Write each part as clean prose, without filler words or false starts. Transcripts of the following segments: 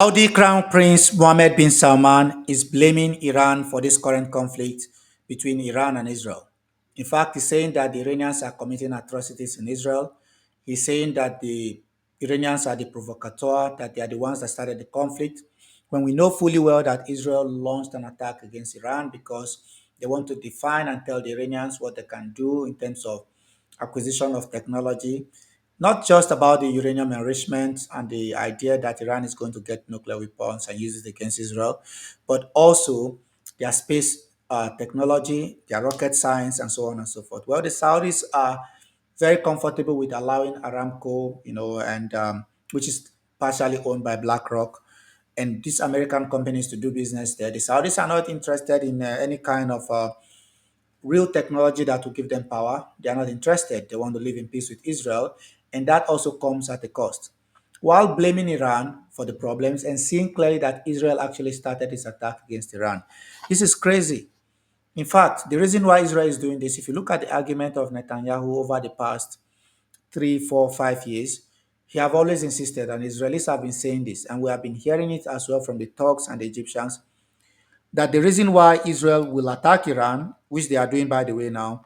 Saudi Crown Prince Mohammed bin Salman is blaming Iran for this current conflict between Iran and Israel. In fact, he's saying that the Iranians are committing atrocities in Israel. He's saying that the Iranians are the provocateur, that they are the ones that started the conflict, when we know fully well that Israel launched an attack against Iran because they want to define and tell the Iranians what they can do in terms of acquisition of technology, not just about the uranium enrichment and the idea that Iran is going to get nuclear weapons and use it against Israel, but also their space technology, their rocket science, and so on and so forth. Well, the Saudis are very comfortable with allowing Aramco, and which is partially owned by BlackRock, and these American companies to do business there. The Saudis are not interested in any kind of real technology that will give them power. They are not interested. They want to live in peace with Israel, and that also comes at a cost. While blaming Iran for the problems and seeing clearly that Israel actually started this attack against Iran. This is crazy. In fact, the reason why Israel is doing this, if you look at the argument of Netanyahu over the past 3, 4, 5 years, he have always insisted, and Israelis have been saying this, and we have been hearing it as well from the Turks and the Egyptians, that the reason why Israel will attack Iran, which they are doing by the way now,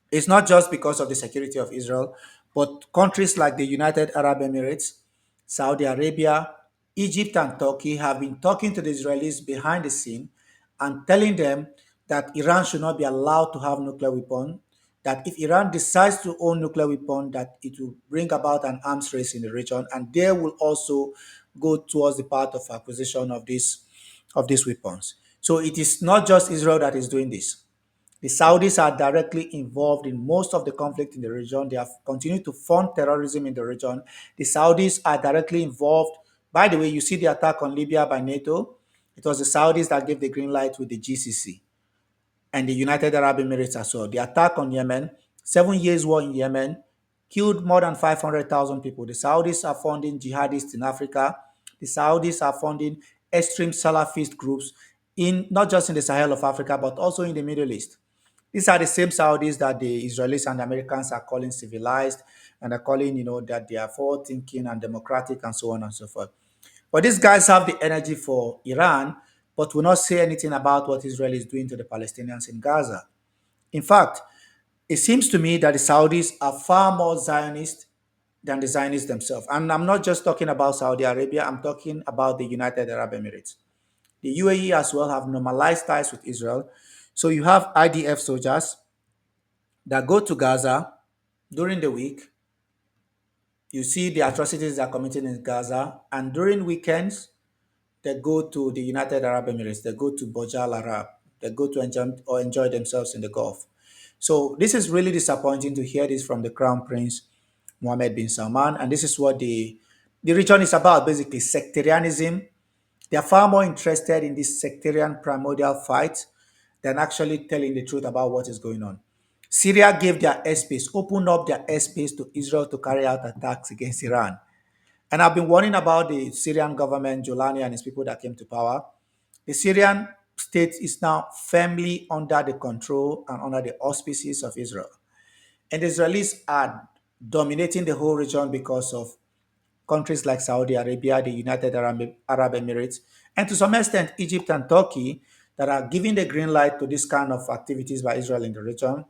it's not just because of the security of Israel, but countries like the United Arab Emirates, Saudi Arabia, Egypt, and Turkey have been talking to the Israelis behind the scene and telling them that Iran should not be allowed to have nuclear weapon. That if Iran decides to own nuclear weapon, that it will bring about an arms race in the region, and they will also go towards the path of acquisition of these weapons. So it is not just Israel that is doing this. The Saudis are directly involved in most of the conflict in the region. They have continued to fund terrorism in the region. The Saudis are directly involved. By the way, you see the attack on Libya by NATO. It was the Saudis that gave the green light with the GCC and the United Arab Emirates as well. The attack on Yemen, 7 years war in Yemen, killed more than 500,000 people. The Saudis are funding jihadists in Africa. The Saudis are funding extreme Salafist groups in not just in the Sahel of Africa, but also in the Middle East. These are the same Saudis that the Israelis and the Americans are calling civilized and are calling, that they are forward thinking and democratic and so on and so forth. But these guys have the energy for Iran, but will not say anything about what Israel is doing to the Palestinians in Gaza. In fact, it seems to me that the Saudis are far more Zionist than the Zionists themselves. And I'm not just talking about Saudi Arabia, I'm talking about the United Arab Emirates. The UAE as well have normalized ties with Israel. So you have IDF soldiers that go to Gaza during the week. You see the atrocities they are committing in Gaza, and during weekends, they go to the United Arab Emirates, they go to Burj Al Arab, they go to enjoy themselves in the Gulf. So this is really disappointing to hear this from the Crown Prince Mohammed bin Salman, and this is what the region is about, basically sectarianism. They are far more interested in this sectarian primordial fight than actually telling the truth about what is going on. Syria gave their airspace, opened up their airspace to Israel to carry out attacks against Iran. And I've been warning about the Syrian government, Jolani and his people that came to power. The Syrian state is now firmly under the control and under the auspices of Israel. And the Israelis are dominating the whole region because of countries like Saudi Arabia, the United Arab Emirates, and to some extent Egypt and Turkey that are giving the green light to this kind of activities by Israel in the region,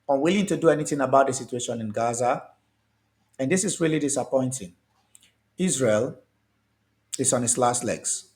unwilling to do anything about the situation in Gaza. And this is really disappointing. Israel is on its last legs.